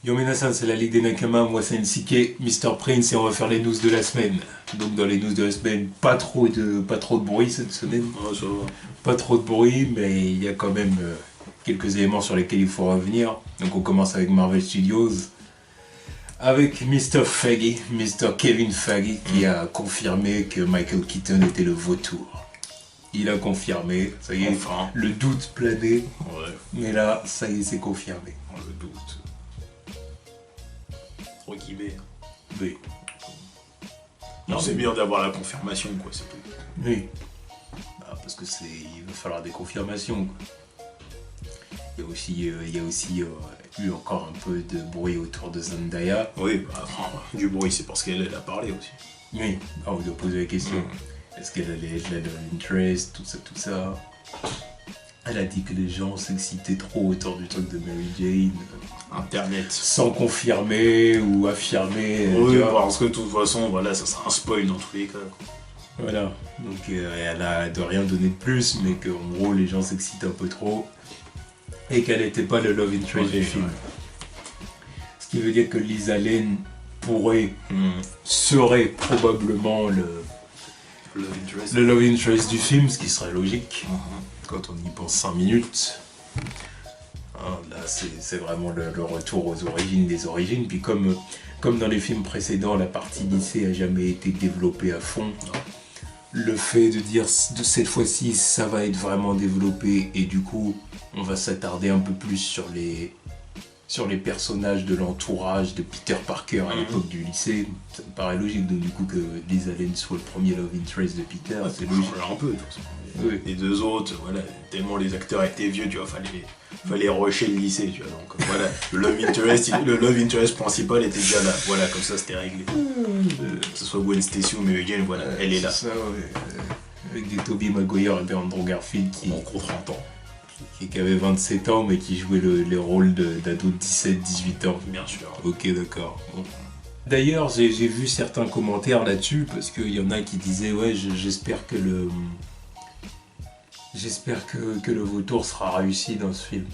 Yo Minasan, c'est la Ligue des Nakama, moi c'est NCK, Mr. Prince et on va faire les news de la semaine. Donc dans les news de la semaine, pas trop de bruit cette semaine. Ouais, ça va. Pas trop de bruit, mais il y a quand même quelques éléments sur lesquels il faut revenir. Donc on commence avec Marvel Studios, avec Mr. Feige, Mr. Kevin Feige, qui a confirmé que Michael Keaton était le vautour. Il a confirmé, ça y est, Enfin. le doute planait, Ouais, mais là, ça y est, c'est confirmé. on le doute. Trop guillemets. Oui. Non, c'est bien d'avoir la confirmation, quoi, c'est tout. Oui. Bah, parce que il va falloir des confirmations, quoi. Il y a aussi eu encore un peu de bruit autour de Zendaya. Oui, bah, enfin, du bruit, c'est parce qu'elle a parlé aussi. Oui, on doit poser la question. Est-ce qu'elle allait être la love interest, tout ça. Elle a dit que les gens s'excitaient trop autour du truc de Mary Jane. Internet. Sans confirmer ou affirmer. Oui, tu vois. parce que de toute façon, voilà, ça sera un spoil dans tous les cas, quoi. Voilà. Donc elle a de rien donner de plus, mais qu'en gros les gens s'excitent un peu trop. Et qu'elle n'était pas le love interest du film. Ouais. Ce qui veut dire que Liz Allen serait probablement Love interest. le love interest du film, ce qui serait logique quand on y pense 5 minutes. Hein, là, c'est vraiment le retour aux origines des origines. Puis comme dans les films précédents, la partie lycée a jamais été développée à fond. Le fait de dire de cette fois-ci, ça va être vraiment développé et du coup, on va s'attarder un peu plus sur les personnages de l'entourage de Peter Parker à l'époque du lycée. Ça me paraît logique, donc du coup que Liz Allen soit le premier love interest de Peter, c'est logique. Un peu, de toute façon. Oui. Les deux autres, voilà, tellement les acteurs étaient vieux, tu vois, fallait rusher le lycée, tu vois, donc voilà, le love interest principal était déjà là, voilà, comme ça c'était réglé. Que ce soit Gwen Stacy ou Mary Jane, voilà, elle est là. Ça, ouais. Avec des Tobey Maguire et des Andrew Garfield qui Bon, gros 30 ans, avaient 27 ans mais qui jouaient les rôles d'ados de 17-18 ans. bien sûr. Ok, d'accord. Bon. D'ailleurs, j'ai vu certains commentaires là-dessus parce qu'il y en a qui disaient ouais, j'espère que le vautour sera réussi dans ce film.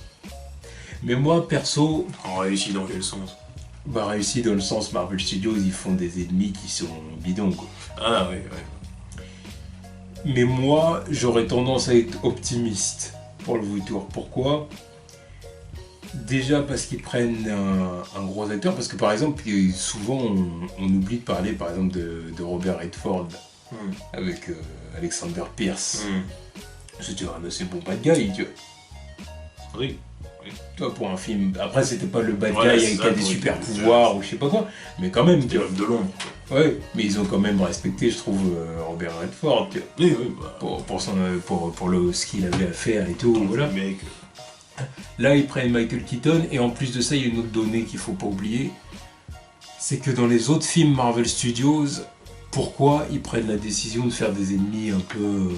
Mais moi, perso, En réussi dans quel sens? réussi dans le sens Marvel Studios, ils font des ennemis qui sont bidons, quoi. Ah oui, ouais. Mais moi, j'aurais tendance à être optimiste pour le vautour. Pourquoi ? Déjà parce qu'ils prennent un gros acteur, parce que par exemple, souvent on oublie de parler par exemple de Robert Redford avec Alexander Pierce. C'était un assez bon bad guy, tu vois. Oui. Toi, pour un film. Après, c'était pas le bad Voilà, guy c'est qui ça, a des pour super une- pouvoirs ou je sais pas quoi, mais quand même, tu C'était vois. l'homme de l'ombre. Ouais, mais ils ont quand même respecté, je trouve, Robert Redford, tu vois. Oui, bah. Pour ce qu'il avait à faire et tout, voilà. Le mec. Là, ils prennent Michael Keaton, et en plus de ça, il y a une autre donnée qu'il faut pas oublier, c'est que dans les autres films Marvel Studios, pourquoi ils prennent la décision de faire des ennemis un peu...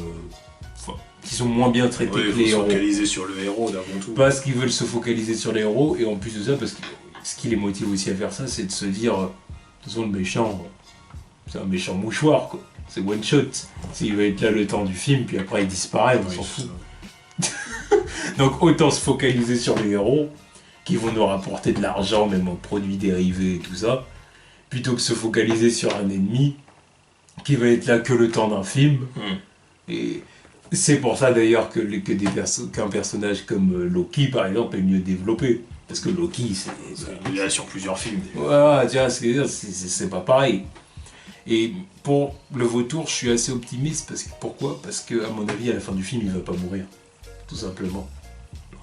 qui sont moins bien traités Ouais, que il faut les se héros. focaliser sur le héros d'avant tout. Parce qu'ils veulent se focaliser sur les héros, et en plus de ça, parce que ce qui les motive aussi à faire ça, c'est de se dire, de toute façon, le méchant, c'est un méchant mouchoir, quoi. C'est one shot. Il va être là le temps du film, puis après il disparaît, on Oui, s'en c'est fout. ça. Donc autant se focaliser sur les héros, qui vont nous rapporter de l'argent, même en produits dérivés et tout ça, plutôt que se focaliser sur un ennemi, qui va être là que le temps d'un film. Et c'est pour ça d'ailleurs qu'un personnage comme Loki, par exemple, est mieux développé. Parce que Loki, Il est là sur plusieurs films. déjà. voilà, tu vois ce que je veux dire, c'est pas pareil. Et pour le vautour, je suis assez optimiste. Pourquoi ? Parce qu'à mon avis, à la fin du film, il va pas mourir. Tout simplement.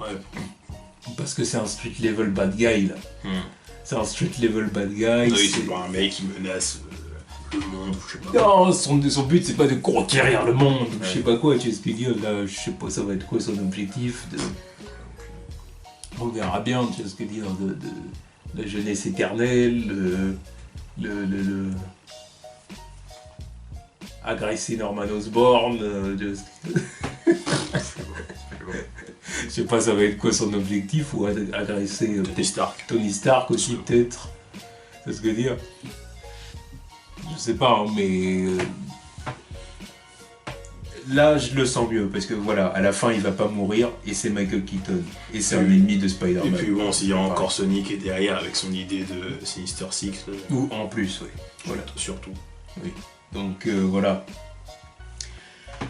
Ouais. Parce que c'est un street level bad guy, là. C'est un street level bad guy. Oui, c'est pas un mec qui menace le monde, ou je sais pas. Non, son but c'est pas de conquérir le monde, ou je sais pas quoi, tu vois ce que je veux dire, là, je sais pas, ça va être quoi son objectif On verra bien, tu vois ce que je veux dire, de la jeunesse éternelle, agresser Norman Osborn, je sais pas, ça va être quoi son objectif, ou agresser Tony Stark aussi, peut-être, c'est ce que je veux dire. Je sais pas, hein, mais là, je le sens mieux, parce que voilà, à la fin, il va pas mourir, et c'est Michael Keaton. Et c'est un ennemi de Et Spider-Man. puis bon, s'il y a encore Sonic qui est derrière avec son idée de Sinister Six, Ou en plus, oui. Voilà. surtout. Oui. Donc voilà.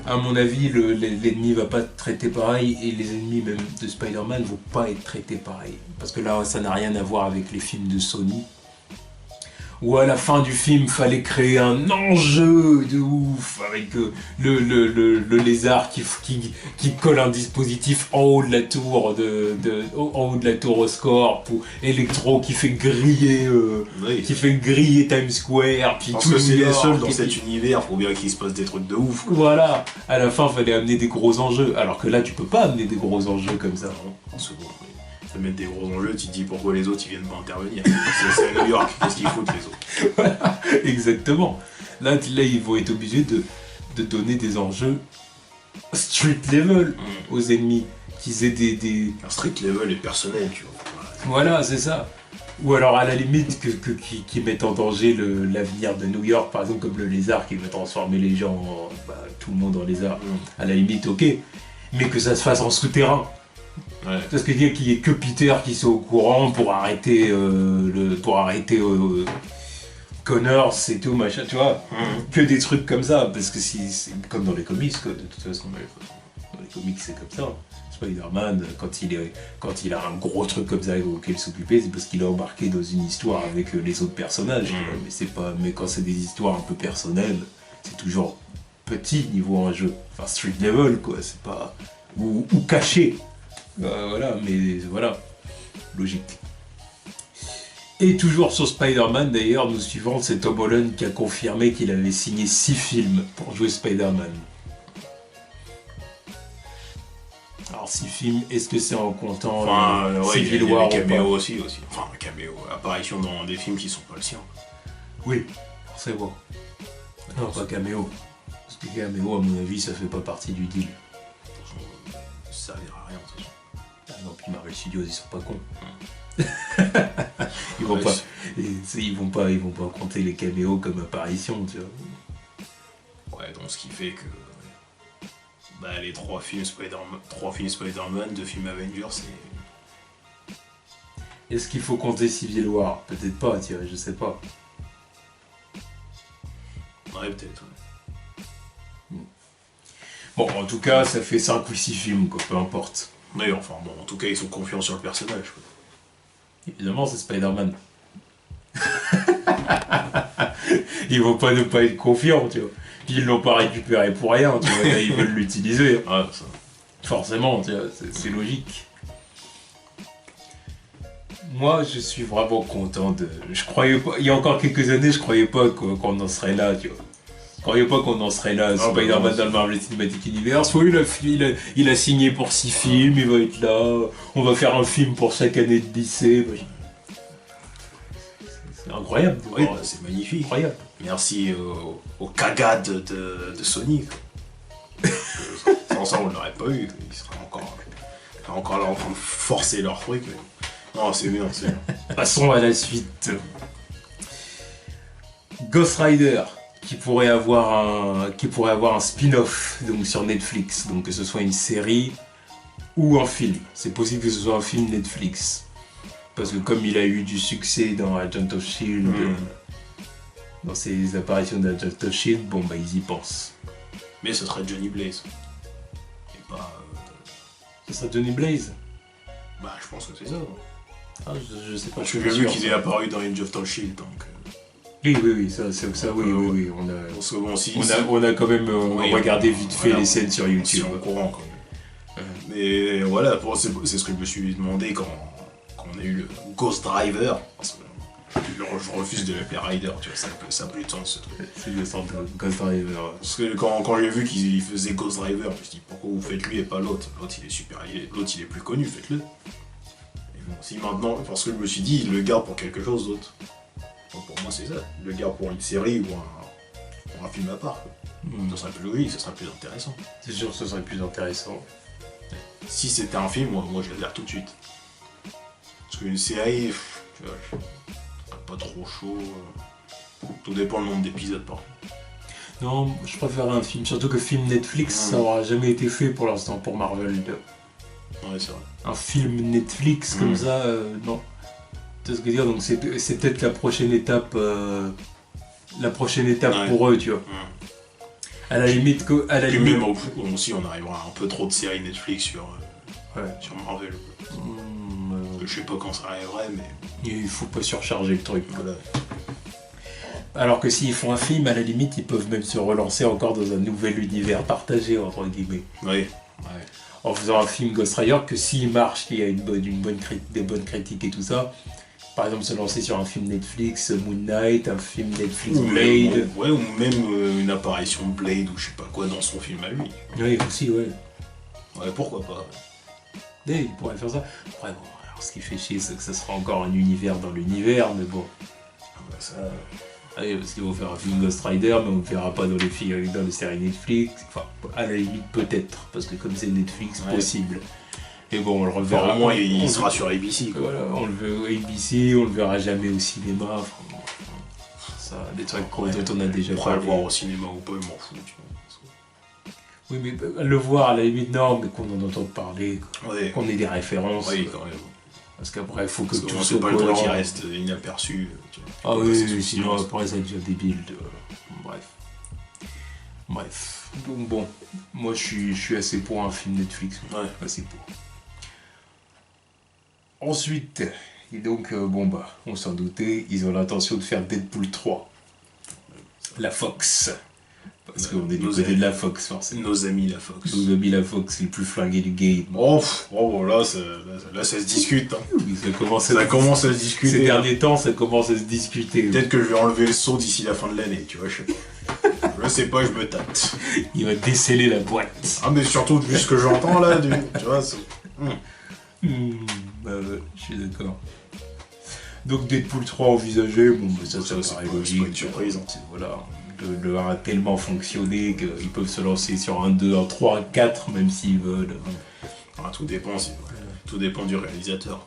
À mon avis, l'ennemi va pas être traité pareil, et les ennemis même de Spider-Man vont pas être traités pareil. Parce que là, ça n'a rien à voir avec les films de Sony. Où à la fin du film, fallait créer un enjeu de ouf avec le lézard qui colle un dispositif en haut de la tour en haut de la tour Oscorp, ou Electro qui fait griller Times Square, puis Parce tout que c'est New les York, seuls dans et cet puis- univers, faut bien qu'il se passe des trucs de ouf. Quoi. Voilà, à la fin, fallait amener des gros enjeux, alors que là, tu peux pas amener des gros enjeux comme ça. Non, parce que bon, ça met des gros enjeux, tu te dis pourquoi les autres ils viennent pas intervenir. C'est à New York, qu'est-ce qu'ils foutent les autres? Voilà, exactement. Là, ils vont être obligés de donner des enjeux street level aux ennemis, qu'ils aient des... Un street level est personnel, tu vois. Voilà, c'est ça. Ou alors à la limite qui mettent en danger l'avenir de New York, par exemple comme le lézard qui veut transformer les gens, tout le monde en lézard. À la limite, ok. Mais que ça se fasse en souterrain. Ouais. Parce qu'il y ait que Peter qui soit au courant pour arrêter Connors et tout machin, tu vois. Que des trucs comme ça, parce que c'est comme dans les comics, quoi, de toute façon. Dans les comics, c'est comme ça. Spider-Man, quand il a un gros truc comme ça auquel s'occuper, c'est parce qu'il est embarqué dans une histoire avec les autres personnages. Tu vois. Mais quand c'est des histoires un peu personnelles, c'est toujours petit niveau un jeu. Enfin, street level, quoi. C'est pas... Ou caché. Voilà, mais voilà. Logique. Et toujours sur Spider-Man, d'ailleurs, nous suivons, c'est Tom Holland qui a confirmé qu'il avait signé 6 films pour jouer Spider-Man. Alors 6 films, est-ce que c'est en comptant Civil il y a War des ou caméos pas? aussi. Enfin, caméos, apparitions dans des films qui sont pas le sien. Oui, forcément. Non, pas caméo. Parce que caméo, à mon avis, ça fait pas partie du deal. Ça servira à rien, c'est sûr. Ah non, puis Marvel Studios, ils sont pas cons. Ils vont pas compter les caméos comme apparition, tu vois. Ouais, donc ce qui fait que les 3 films Spider-Man, 2 films Avengers, c'est... Est-ce qu'il faut compter Civil War? Peut-être pas, tu vois, je sais pas. Ouais, peut-être, ouais. Bon, en tout cas, ça fait 5 ou 6 films, quoi, peu importe. Oui, enfin bon, en tout cas, ils sont confiants sur le personnage, quoi. Évidemment, c'est Spider-Man. Ils vont pas ne pas être confiants, tu vois. Puis ils l'ont pas récupéré pour rien, tu vois. Ils veulent l'utiliser. Ah, ça. Forcément, tu vois, c'est logique. Moi, je suis vraiment content de... Je croyais pas... Il y a encore quelques années, je croyais pas qu'on en serait là, tu vois. Je croyais pas qu'on en serait là, Spider-Man dans le Marvel Cinematic Universe. Oui, il a signé pour 6 films, il va être là. On va faire un film pour chaque année de lycée. C'est incroyable. Oui, c'est magnifique. Incroyable. Merci aux cagades de Sony. Sans ça, on l'aurait pas eu. Ils seraient encore là en train de forcer leur truc. Mais... Non, c'est bien, c'est bien. Passons à la suite. Ghost Rider, qui pourrait avoir un spin-off donc sur Netflix, donc que ce soit une série ou un film. C'est possible que ce soit un film Netflix. Parce que comme il a eu du succès dans Agent of Shield, dans ses apparitions d'Agent of Shield, ils y pensent. Mais ce serait Johnny Blaze. Et pas... Ce serait Johnny Blaze? je pense que c'est ça. Ah, je sais pas. Parce que j'ai vu qu'il est apparu dans Agent of Shield, donc... Oui, ça, oui. On a quand même regardé vite fait les scènes sur YouTube. C'est en courant, quand même. Mais voilà, c'est ce que je me suis demandé quand on a eu le Ghost Driver. Parce que je refuse de l'appeler Rider, tu vois, ça a plus de sens ce truc. C'est le sens de Ghost Driver. Parce que quand j'ai vu qu'il faisait Ghost Driver, je me suis dit pourquoi vous faites lui et pas l'autre? L'autre il est plus connu, faites-le. Et bon, si maintenant, parce que je me suis dit, il le garde pour quelque chose d'autre. Donc pour moi c'est ça, il le garde pour une série ou pour un film à part. Ça serait plus logique, ça serait plus intéressant. C'est sûr que ce serait plus intéressant. Si c'était un film, moi je le regarde tout de suite. Parce qu'une série, tu vois, pas trop chaud. Tout dépend le nombre d'épisodes par contre. Non, je préfère un film, surtout que film Netflix, ça aura jamais été fait pour l'instant pour Marvel. Ouais, c'est vrai. Un film Netflix comme ça, non. Tu vois ce que je veux dire, donc c'est peut-être la prochaine étape, Ouais. pour eux, tu vois. À la limite, Puis même aussi, on arrivera un peu trop de séries Netflix sur Marvel. Je sais pas quand ça arriverait, mais il faut pas surcharger le truc. voilà. Alors que s'ils font un film, à la limite, ils peuvent même se relancer encore dans un nouvel univers partagé, entre guillemets. Oui. En faisant un film Ghost Rider, que s'il marche, qu'il y a des bonnes critiques et tout ça, par exemple se lancer sur un film Netflix, Moon Knight, un film Netflix Blade. Ou même une apparition de Blade ou je sais pas quoi dans son film à lui. Oui, aussi, ouais. Ouais, pourquoi pas. Il pourrait faire ça. Après, bon, alors, ce qui fait chier, c'est que ça sera encore un univers dans l'univers, mais bon. Ça... Allez, parce qu'ils vont faire un film Ghost Rider, mais on ne le verra pas dans les séries Netflix. Enfin, à la limite, peut-être, parce que comme c'est Netflix, possible. Et bon, on le reverra. Enfin, au moins, il sera sur ABC. Quoi. Voilà, on le verra ABC, on le verra jamais au cinéma. Enfin, ça, des trucs dont on a déjà parlé. parlé. Le voir au cinéma ou pas, je m'en fous. Tu vois. Oui, mais le voir à la limite, non, mais qu'on en entende parler, qu'on ait des références. Oui, quand même. Parce qu'après, il faut que tout soit pas le truc qui reste inaperçu. Ah oui, sinon après ça devient débile. Bref. Donc bon, moi je suis assez pour un film Netflix. Ouais. Assez pour. Ensuite, et donc on s'en doutait, ils ont l'intention de faire Deadpool 3. La Fox. Parce qu'on est du côté de la Fox, forcément. Nos amis la Fox. Nos amis la Fox, les plus flingués du game. Là, ça se discute. Hein. Oui, ça commence à se discuter. Ces derniers temps, ça commence à se discuter. Peut-être que je vais enlever le son d'ici la fin de l'année, tu vois, je sais pas. Je sais pas, je me tâte. Il va déceler la boîte. Ah, mais surtout, vu ce que j'entends là, tu vois, c'est... je suis d'accord. Donc Deadpool 3 envisagé, ça paraît logique. C'est pas une surprise. Hein. Voilà. Le 1 a tellement fonctionné qu'ils peuvent se lancer sur un 2, un 3, un 4, même s'ils veulent. Tout dépend du réalisateur.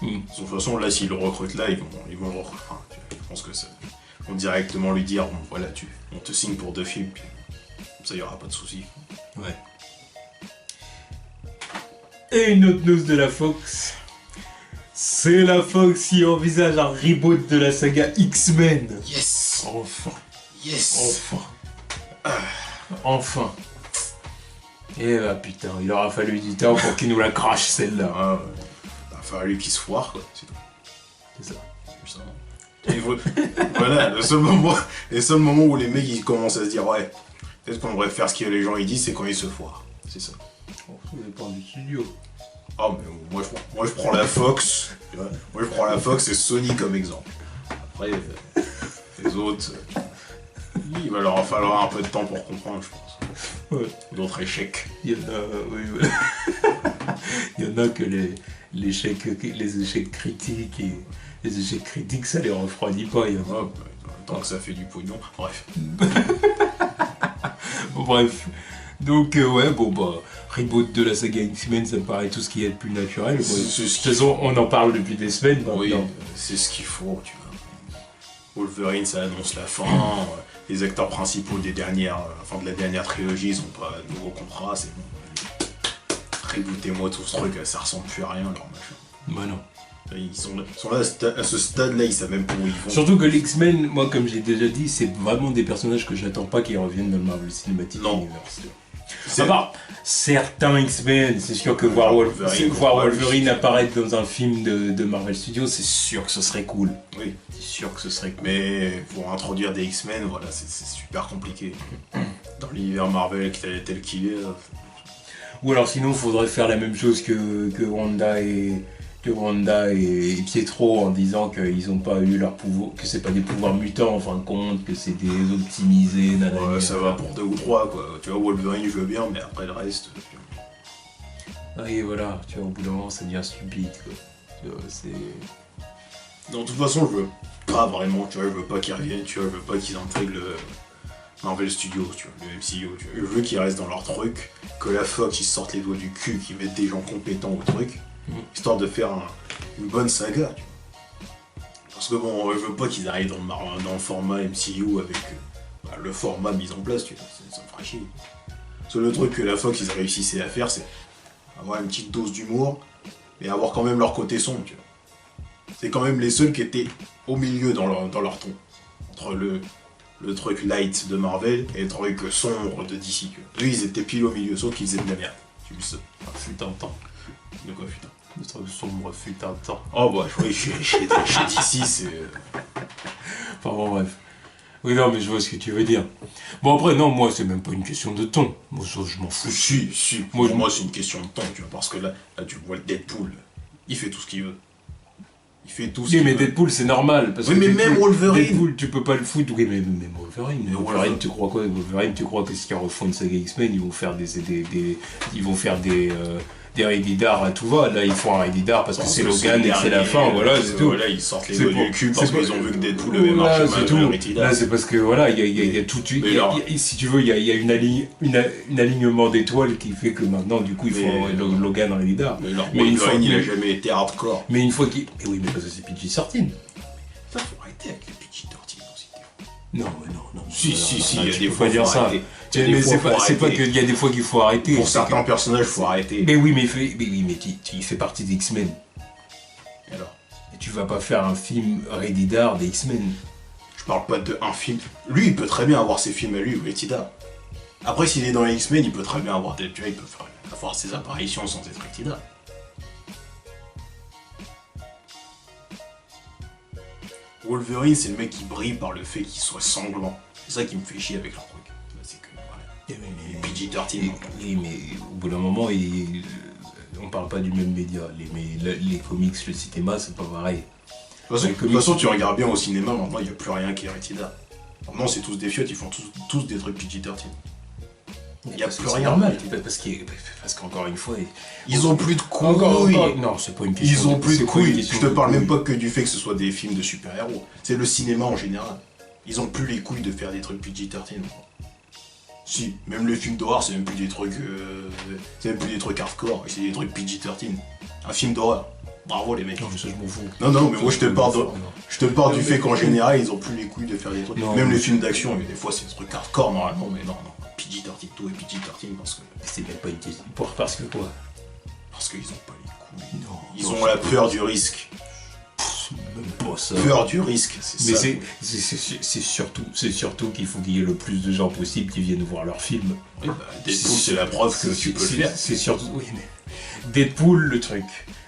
De toute façon, là, s'ils le recrutent là, ils vont le recruter. Je pense que ça... Ils vont directement lui dire, bon, voilà, on te signe pour 2 films, puis ça, il n'y aura pas de souci. Ouais. Et une autre news de la Fox. C'est la Fox qui envisage un reboot de la saga X-Men. Yes. Enfin. Yes. Enfin. Et bah putain, il aura fallu du temps pour qu'il nous la crache celle-là. Il a fallu qu'il se foire, quoi. C'est tout. C'est ça. Voilà, les seuls moments où les mecs ils commencent à se dire ouais, peut-être qu'on devrait faire ce que les gens ils disent, c'est quand ils se foirent. C'est ça. Ça dépend du studio. Ah mais moi je prends la Fox. Tu vois, moi je prends la Fox et Sony comme exemple. Après les autres, il va leur falloir un peu de temps pour comprendre, je pense. Ouais. D'autres échecs. Il y en a, oui. Il y en a que les échecs critiques et les échecs critiques, ça les refroidit pas. Il y en a. Tant que ça fait du pognon. Bref. Bref. Donc reboot de la saga X-Men, ça me paraît tout ce qui est le plus naturel. De toute façon, on en parle depuis des semaines maintenant. Oui, c'est ce qu'il faut, tu vois. Wolverine, ça annonce la fin. Les acteurs principaux de la dernière trilogie, ils ont pas de nouveau contrat, c'est bon. Rebootez-moi tout ce truc, ça ressemble plus à rien, leur machin. Bah non. Ils sont là à ce stade-là, ils savent même pas où ils vont. Surtout que les X-Men, moi, comme j'ai déjà dit, c'est vraiment des personnages que j'attends pas qu'ils reviennent dans le Marvel Cinematic Universe. À part certains X-Men, c'est sûr que voir Wolverine apparaître dans un film de Marvel Studios, c'est sûr que ce serait cool. Oui. C'est sûr que ce serait cool. Mais pour introduire des X-Men, voilà, c'est super compliqué. Dans l'univers Marvel tel qu'il est. Ou alors sinon, il faudrait faire la même chose que Wanda et Pietro en disant qu'ils n'ont pas eu leur pouvoir, que c'est pas des pouvoirs mutants en fin de compte, que c'est des optimisés, ouais, ça va pour 2 ou 3 quoi. Tu vois, Wolverine je veux bien, mais après le reste. Et voilà, tu vois, au bout d'un moment ça devient stupide quoi. Tu vois, Non, de toute façon, je veux pas vraiment, tu vois, je veux pas qu'ils reviennent, tu vois, je veux pas qu'ils intègrent le Marvel Studios, tu vois, le MCU, tu vois. Je veux qu'ils restent dans leur truc, que la Fox ils sortent les doigts du cul, qu'ils mettent des gens compétents au truc. Histoire de faire une bonne saga, tu vois. Parce que bon, je veux pas qu'ils arrivent dans le format MCU avec le format mis en place, tu vois, ça me fera chier. C'est le truc que la Fox ils réussissaient à faire, c'est avoir une petite dose d'humour, mais avoir quand même leur côté sombre, tu vois. C'est quand même les seuls qui étaient au milieu dans leur ton. Entre le truc light de Marvel et le truc sombre de DC, tu vois. Eux ils étaient pile au milieu, sauf qu'ils faisaient de la merde. Tu le sais. Fut un temps. De quoi, putain. Le truc sombre fut un temps. Oh bah oui, chez DC c'est... Enfin bon, bref. Oui, non, mais je vois ce que tu veux dire. Bon, après, non, moi, c'est même pas une question de ton. Moi, ça, je m'en fous. Si. Moi, c'est une question de temps, tu vois, parce que là, tu vois le Deadpool, il fait tout ce qu'il veut. Il fait tout ce Oui, qu'il mais veut. Deadpool, c'est normal. Parce Oui, que mais Deadpool, même Wolverine. Deadpool, tu peux pas le foutre. Oui, mais même Wolverine. Mais Wolverine, tu crois quoi? Wolverine, tu crois que si ils refont une saga X-Men, ils vont faire ils vont faire des Raididar à tout va. Là, ils font un Raididar parce que c'est Logan et que c'est la fin. Voilà, c'est tout. Voilà, ils sortent les doigts du cul parce qu'ils ont vu que Deadpool avait Voilà, marché c'est mal tout. avec Raididar. Là, c'est parce que voilà, il y a tout. Si tu veux, il y a un alignement d'étoiles qui fait que maintenant, du coup, il faut Logan Raididar. Mais leur Mais une fois Wolverine, il a que- jamais été hardcore. Mais une fois qu'il. Eh oui, mais parce que c'est PG-13. Ça, faut arrêter avec les petits tortilles aussi. Non, mais non. Si, il y a tu des peux fois, pas dire faut ça. arrêter. Mais c'est pas qu'il y a des fois qu'il faut arrêter. Pour c'est certains que- personnages, faut arrêter. Mais oui, mais il fait partie des X-Men. Et alors, Et tu vas pas faire un film Raididar des X-Men. je parle pas de un film. Lui, il peut très bien avoir ses films à lui, Raididar. Après, s'il est dans les X-Men, il peut très bien avoir des... Tu vois, il peut avoir ses apparitions sans être Raididar. Wolverine, c'est le mec qui brille par le fait qu'il soit sanglant. C'est ça qui me fait chier avec leur truc. C'est que, voilà. Les PG-13. Oui, mais au bout d'un moment, on parle pas du même média. Les comics, le cinéma, c'est pas pareil. De toute façon, tu regardes bien au cinéma, maintenant, il n'y a plus rien qui est Raididar. Maintenant, c'est tous des fiottes, ils font tous des trucs PG-13. Il n'y a plus rien. Normal, parce qu'encore une fois... Ils ont plus de couilles. Encore, non, c'est pas une question. Ils ont plus de c'est pas une couilles. question Je te de parle même couilles. pas que du fait que ce soit des films de super-héros. C'est le cinéma en général. Ils ont plus les couilles de faire des trucs PG-13. Si, même les films d'horreur, c'est même plus des trucs. C'est même plus des trucs hardcore, c'est des trucs PG-13. Un film d'horreur. Bravo les mecs. Non, mais ça, je m'en fous. Non, mais moi je te parle, Non. je te parle du fait qu'en général, ils ont plus les couilles de faire des trucs. Non, même mais- les films d'action, des fois c'est des trucs hardcore normalement, mais non. PG-13, tout est PG-13 C'est même pas une question. Parce que quoi? parce qu'ils ont pas les couilles. Non. Ils ont la peur du risque. Même pas ça. Peur du risque, c'est Mais ça. c'est surtout qu'il faut qu'il y ait le plus de gens possible qui viennent voir leur film. Oui, bah, Deadpool, c'est la preuve que tu peux le faire. C'est surtout. Oui, mais. Deadpool, le truc.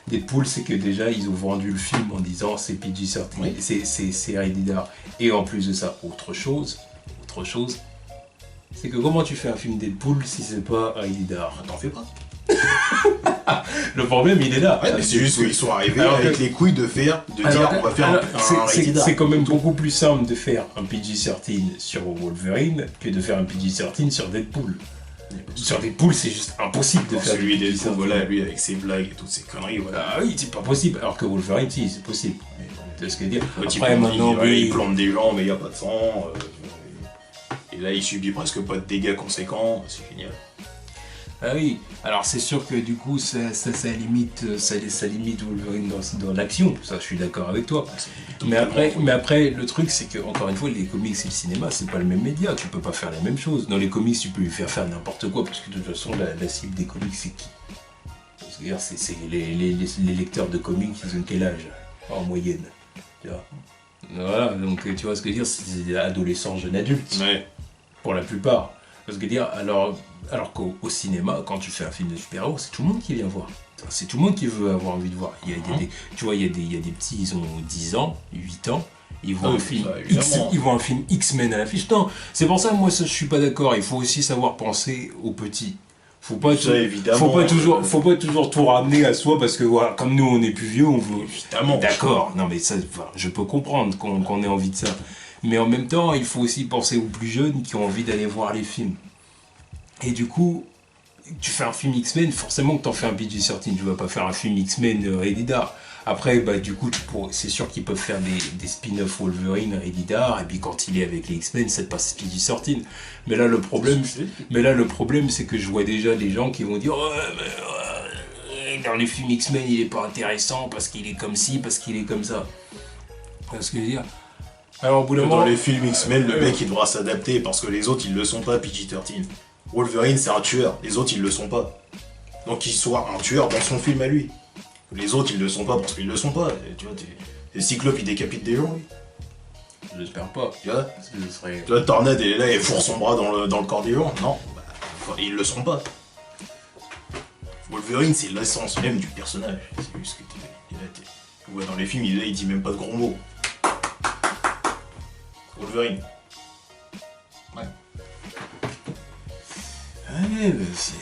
Deadpool, c'est que déjà, ils ont vendu le film en disant c'est PG-13. Oui. C'est Raididar. Et en plus de ça, autre chose, c'est que comment tu fais un film Deadpool si c'est pas Raididar? T'en fais pas. Le problème, il est là. Ouais, mais c'est juste qu'ils sont arrivés Alors avec que- les couilles de dire on va faire un Raididar. c'est quand même beaucoup plus simple de faire un PG-13 sur Wolverine que de faire un PG-13 sur Deadpool. Sur Deadpool, c'est juste impossible de faire Celui du Deadpool, PG-13. voilà, lui avec ses blagues et toutes ses conneries, voilà. Ah oui, c'est pas possible. Alors que Wolverine, si, c'est possible. Mais bon, tu vois ce que je veux dire. Le type, Après, maintenant, il plante des gens, mais il n'y a pas de sang. Et là, il subit presque pas de dégâts conséquents, c'est génial. Ah oui, alors c'est sûr que du coup ça limite Wolverine dans l'action, ça je suis d'accord avec toi. Mais après le truc c'est que encore une fois les comics et le cinéma c'est pas le même média, tu peux pas faire la même chose. Dans les comics tu peux lui faire n'importe quoi parce que de toute façon la cible des comics c'est qui? C'est-à-dire c'est les lecteurs de comics, ils ont quel âge en moyenne, tu vois. Voilà, donc tu vois ce que je veux dire, c'est des adolescents, jeunes adultes, Ouais. pour la plupart. Parce que dire, alors qu'au cinéma, quand tu fais un film de super-héros, c'est tout le monde qui vient voir. C'est tout le monde qui veut avoir envie de voir. Tu vois, il y a des petits, ils ont 10 ans, 8 ans, ils voient, Ah un oui, film ça, évidemment. ils voient un film X-Men à l'affiche. Non, c'est pour ça que moi, ça, je suis pas d'accord. Il faut aussi savoir penser aux petits. Faut pas, Ça, évidemment, faut pas toujours tout ramener à soi parce que voilà, comme nous on est plus vieux, on veut. Évidemment. D'accord, non mais ça, enfin, je peux comprendre qu'on ait envie de ça. Mais en même temps, il faut aussi penser aux plus jeunes qui ont envie d'aller voir les films. Et du coup, tu fais un film X-Men, forcément que t'en fais un PG-13, tu vas pas faire un film X-Men Raididar. Après, bah, du coup, c'est sûr qu'ils peuvent faire des spin-off Wolverine, Raididar, et puis quand il est avec les X-Men, ça passe PG-13. Mais là, le problème, c'est que je vois déjà des gens qui vont dire dans les films X-Men, il est pas intéressant parce qu'il est comme ci, parce qu'il est comme ça. Tu vois ce que je veux dire? Alors, au bout d'un Dans moment. les films X-Men, le mec il devra s'adapter parce que les autres ils le sont pas, PG-13. Wolverine c'est un tueur, les autres ils le sont pas. Donc qu'il soit un tueur dans son film à lui. Les autres ils le sont pas parce qu'ils le sont pas. Et, tu vois, Cyclope il décapite des gens, lui. J'espère pas. Tu vois, Parce que ce serait. tu vois Tornade elle est là et fourre son bras dans le corps des gens. Non, bah, enfin, ils le sont pas. Wolverine c'est l'essence même du personnage. C'est juste que tu vois dans les films il dit même pas de gros mots. Wolverine. Ouais. Ouais, mais c'est.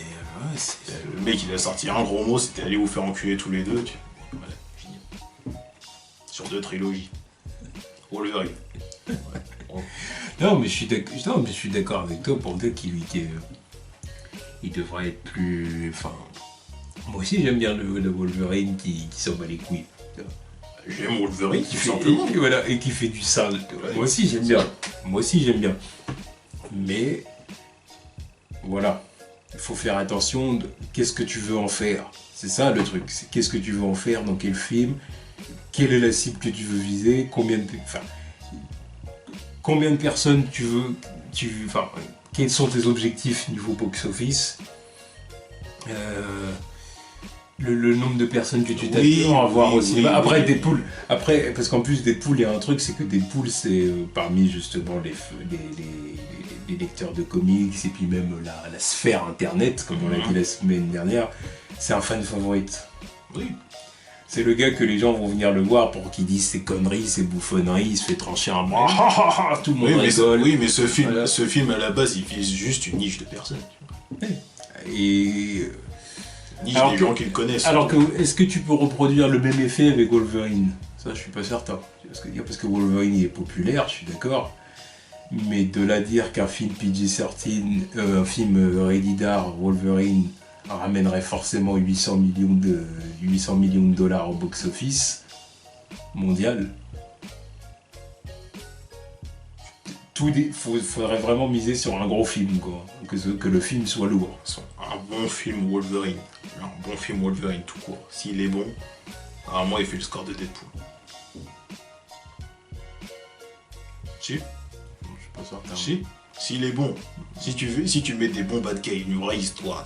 Le mec il a sorti un gros mot, c'était aller vous faire enculer tous les deux. Voilà, fini. Sur 2 trilogies. Wolverine. Ouais. Oh. Non, mais je suis d'accord avec toi pour dire il devrait être plus. Enfin. Moi aussi, j'aime bien le Wolverine qui s'en bat les couilles. J'aime Wolverine, Qui tout fait, simplement. et voilà, et qui fait du sale. Ouais. Moi aussi, j'aime bien. Moi aussi, j'aime bien. Mais. Voilà. Il faut faire attention de qu'est-ce que tu veux en faire. C'est ça le truc. C'est qu'est-ce que tu veux en faire, dans quel film, quelle est la cible que tu veux viser, combien de personnes tu veux. Enfin, quels sont tes objectifs niveau box-office. Le nombre de personnes que tu t'attends à voir au cinéma. Après, Deadpool, parce qu'en plus, Deadpool, il y a un truc, c'est que Deadpool, c'est parmi justement les lecteurs de comics et puis même la sphère internet, comme on l'a dit la semaine dernière, c'est un fan favorite. Oui. C'est le gars que les gens vont venir le voir pour qu'il dise ses conneries, ses bouffonneries, il se fait trancher un bras, tout le monde rigole. Oui, mais ce film, Voilà. ce film à la base, il vise juste une niche de personnes. Et Niche Alors des que- gens qui le connaissent. alors que, est-ce que tu peux reproduire le même effet avec Wolverine? Ça, je suis pas certain. Parce que Wolverine il est populaire, je suis d'accord. Mais de là dire qu'un film PG-13, un film rated R, Wolverine, ramènerait forcément 800 millions de dollars au box-office mondial, faudrait vraiment miser sur un gros film, quoi. Que le film soit lourd. Un bon film Wolverine. Un bon film Wolverine tout court. S'il est bon, moi il fait le score de Deadpool. Si, Je suis pas certain. si, s'il est bon. Si tu mets des bons bad guys, une vraie histoire,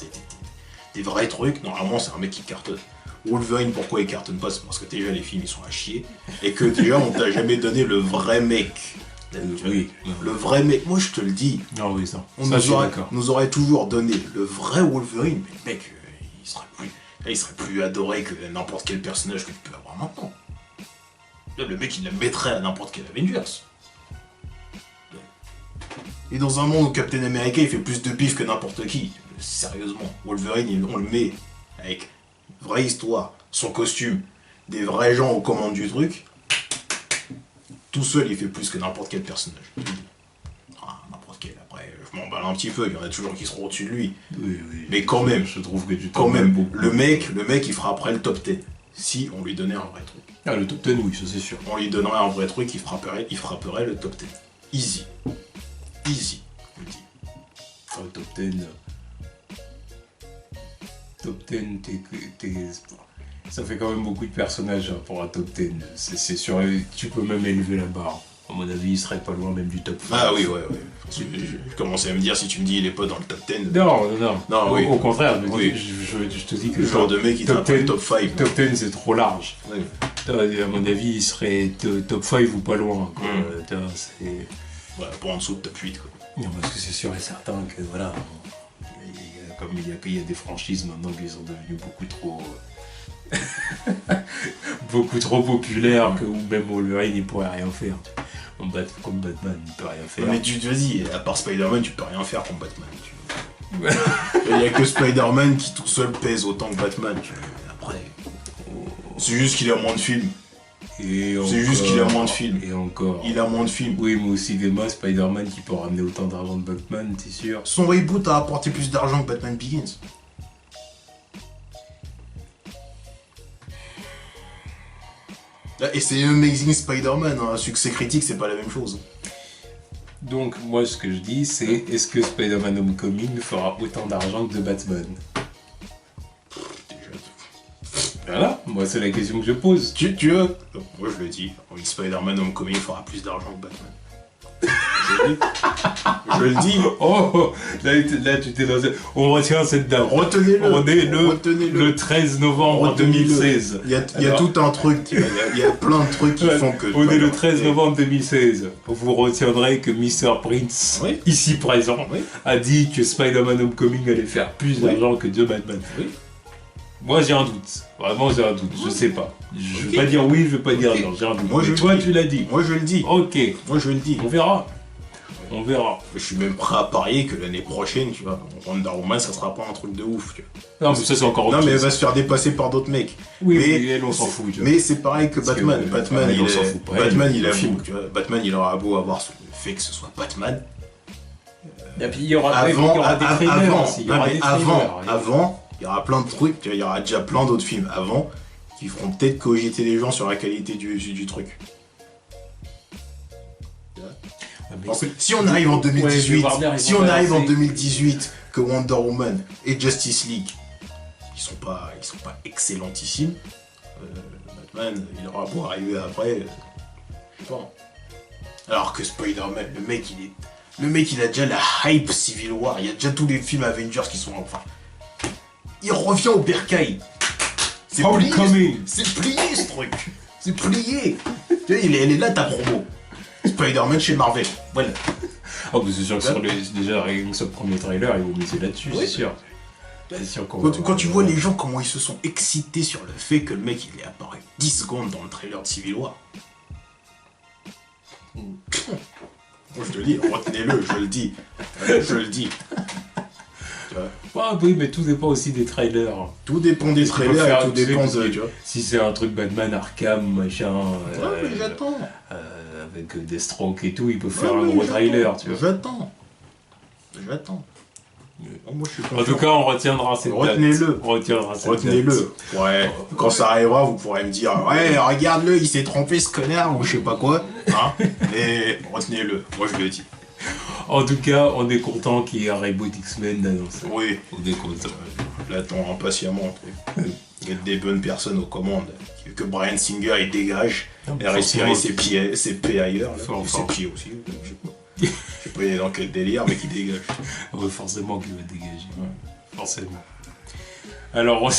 des vrais trucs, normalement c'est un mec qui cartonne. Wolverine, pourquoi il cartonne pas? C'est parce que déjà les films ils sont à chier. Et que déjà on t'a jamais donné le vrai mec. Oui. Le vrai mec, moi je te le dis. Non, oui, ça. On Ça, je suis nous d'accord. aurait toujours donné le vrai Wolverine, mais le mec, il serait plus adoré que n'importe quel personnage que tu peux avoir maintenant. Là, le mec, il le mettrait à n'importe quel Avengers. Et dans un monde où Captain America, il fait plus de pif que n'importe qui, sérieusement, Wolverine, on le met avec une vraie histoire, son costume, des vrais gens aux commandes du truc. Tout seul, il fait plus que n'importe quel personnage. N'importe quel. Après, je m'emballe un petit peu, il y en a toujours qui seront au-dessus de lui. Oui. Mais quand même, Je trouve que tu quand t'emballes même, beaucoup. le mec, il fera après le top 10. Si on lui donnait un vrai truc. Ah, le top 10, oui, ça c'est sûr. On lui donnerait un vrai truc, il frapperait le top 10. Easy. Easy, je vous dis. Ah, le top 10. Top 10, ça fait quand même beaucoup de personnages pour un top 10. C'est sûr, tu peux même élever la barre. À mon avis, il serait pas loin même du top 5. Ah oui, ouais. Je commençais à me dire, si tu me dis il est pas dans le top 10. Non, oui. Au contraire, Oui. je te dis que Le genre de mec qui top tape le 10, top 5. top 10 c'est trop large. Oui. À mon avis, il serait top 5 ou pas loin. Quoi. C'est... Voilà, pas en dessous de top 8. Quoi. Non, parce que c'est sûr et certain que voilà, comme il y a des franchises maintenant qui sont devenues beaucoup trop populaires, que ou même Wolverine il pourrait rien faire. Comme Batman il peut rien faire. Mais tu te dis, à part Spider-Man, tu peux rien faire contre Batman. Il y a que Spider-Man qui tout seul pèse autant que Batman. Après, c'est juste qu'il a moins de films. C'est juste qu'il a moins de films. Et encore. Il a moins de films. Oui, mais aussi des mots Spider-Man qui peut ramener autant d'argent que Batman, t'es sûr? Son reboot a apporté plus d'argent que Batman Begins. Et c'est Amazing Spider-Man, un succès critique, c'est pas la même chose. Donc, moi, ce que je dis, c'est est-ce que Spider-Man Homecoming fera autant d'argent que The Batman? Déjà. Voilà. Moi, c'est la question que je pose. Tu veux. Moi, je le dis. Spider-Man Homecoming fera plus d'argent que Batman. Je le dis. Oh, là, tu t'es dans... On retient cette date. Retenez-le. On est Retenez-le. le 13 novembre 2016. Il y a tout un truc. Il y a plein de trucs qui font que... On est le 13 novembre 2016. Vous retiendrez que Mr. Prince, Oui. ici présent, Oui. a dit que Spider-Man Homecoming allait faire plus d'argent que The Batman. Oui. Moi, j'ai un doute. Vraiment, j'ai un doute. Je sais pas. Je Ok. vais pas dire oui, je vais pas dire Ok. non. J'ai un doute. Moi, Mais je toi, le dis. tu l'as dit. Moi, je le dis. Ok. Moi, je le dis. On verra. On verra. Je suis même prêt à parier que l'année prochaine, tu vois, Wonder Woman, ça sera pas un truc de ouf, tu vois. Non, mais ça, c'est encore autre Non, mais elle chose. va se faire dépasser par d'autres mecs. Oui, mais oui, elle, on s'en fout. Tu vois. Mais c'est pareil que Parce Batman. que, Batman, elle, on s'en fout pas. Batman, il le a film. beau, tu vois. Batman, il aura beau avoir le fait que ce soit Batman. Et puis, il y aura des trailers avant, aussi. Il y non, aura mais des trailers. avant, il y aura plein de trucs, tu vois, il y aura déjà plein d'autres films avant qui feront peut-être cogiter les gens sur la qualité du truc. Mais Parce que si on arrive en 2018, Warner, ils si vont on arrive en balancer. 2018 que Wonder Woman et Justice League, ils sont pas excellentissimes, Batman, il aura beau arriver après, je sais pas. Alors que Spider-Man, le mec il a déjà la hype Civil War, il y a déjà tous les films Avengers qui sont enfin. Il revient au bercail. C'est plié, Homecoming. c'est plié ce truc. C'est plié. Tu vois, elle est là ta promo. Spider-Man chez Marvel. Voilà. Oh, mais c'est sûr que sur déjà, rien que ce premier trailer, ils vont miser là-dessus, Oui. c'est sûr. C'est sûr qu'on Quand tu vois les gens, comment ils se sont excités sur le fait que le mec il est apparu 10 secondes dans le trailer de Civil War. Moi je te le dis, retenez-le, je le dis. Je le dis. Tu vois, Ah oui, mais tout dépend aussi des trailers. tout dépend des Parce qu'ils trailers peuvent faire, et tout tu sais, dépend parce de. que Tu vois. Si c'est un truc Batman, Arkham, machin, Ouais, mais j'attends. avec Deathstroke et tout, ils peuvent faire Ouais, un mais gros j'attends. trailer, tu vois. J'attends. Moi je suis En confiant. tout cas, on retiendra cette date. Retenez-le. On retiendra cette date. Retenez-le. Ouais. Quand ça arrivera, vous pourrez me dire ouais, regarde-le, il s'est trompé ce connard ou je sais pas quoi. Hein. Mais retenez-le. Moi je le dis. En tout cas, on est content qu'il y ait un reboot X-Men d'annoncer. Oui. On est content. Je l'attends impatiemment. Il y a des bonnes personnes aux commandes. Que Bryan Singer il dégage Non, et respirer forcément. ses pieds ailleurs. Là. Fort, Et fort. ses pieds aussi. Je sais pas. Je sais pas il est dans quel délire, mais qui dégage. Ouais, forcément qu'il va dégager. Forcément. Alors,